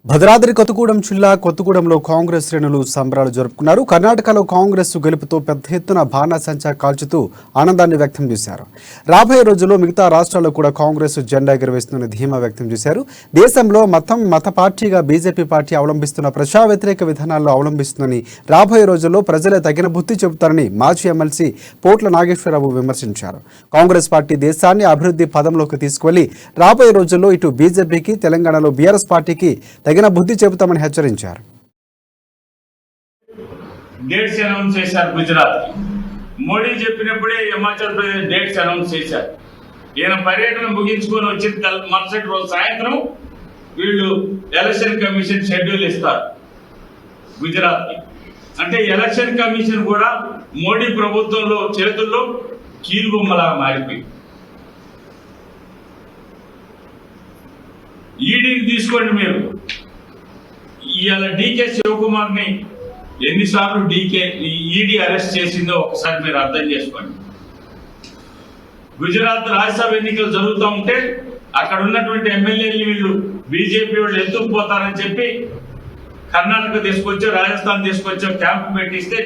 భద్రాద్రి కొత్తగూడెం జిల్లా కొత్తగూడెంలో కాంగ్రెస్ శ్రేణులు సంబరాలు జరుపుకున్నారు. కర్ణాటకలో కాంగ్రెస్ గెలుపుతో పెద్ద ఎత్తున బాణాసంచా కాల్చుతూ ఆనందాన్ని వ్యక్తం చేశారు. రాబోయే రోజుల్లో మిగతా రాష్ట్రాల్లో కూడా కాంగ్రెస్ జెండా ఎగురవేస్తుందని ధీమా వ్యక్తం చేశారు. దేశంలో మత పార్టీగా బీజేపీ పార్టీ అవలంబిస్తున్న ప్రజా వ్యతిరేక విధానాల్లో అవలంబిస్తుందని, రాబోయే రోజుల్లో ప్రజలే తగిన బుద్ధి చెబుతారని మాజీ ఎమ్మెల్సీ పోట్ల నాగేశ్వరరావు విమర్శించారు. కాంగ్రెస్ పార్టీ దేశాన్ని అభివృద్ధి పదంలోకి తీసుకువెళ్లి రాబోయే రోజుల్లో ఇటు బీజేపీకి, తెలంగాణలో బీఆర్ఎస్ పార్టీకి తగిన బుద్ధి చెబుతామని హెచ్చరించారు. డేట్స్ అనౌన్స్ చేశారు. గుజరాత్ మోడీ చెప్పినప్పుడే హిమాచల్ ప్రదేశ్ డేట్స్ అనౌన్స్ చేశారు. ఈయన పర్యటన ముగించుకొని వచ్చిన మరుసటి రోజు సాయంత్రం వీళ్ళు ఎలక్షన్ కమిషన్ షెడ్యూల్ ఇస్తారు గుజరాత్. అంటే ఎలక్షన్ కమిషన్ కూడా మోడీ ప్రభుత్వంలో చేతుల్లో కీలుబొమ్మలాగా మారిపోయింది. ఈడీని తీసుకోండి మీరు. ఇవాళ డీకే శివకుమార్ ని ఎన్నిసార్లు ఈడీ అరెస్ట్ చేసిందో ఒకసారి మీరు అర్థం చేసుకోండి. గుజరాత్ రాజ్యసభ ఎన్నికలు జరుగుతూ ఉంటే అక్కడ ఉన్నటువంటి ఎమ్మెల్యేలు వీళ్ళు బీజేపీ వాళ్ళు ఎత్తుకుపోతారని చెప్పి కర్ణాటక తీసుకొచ్చి, రాజస్థాన్ తీసుకొచ్చి క్యాంపు పెట్టిస్తే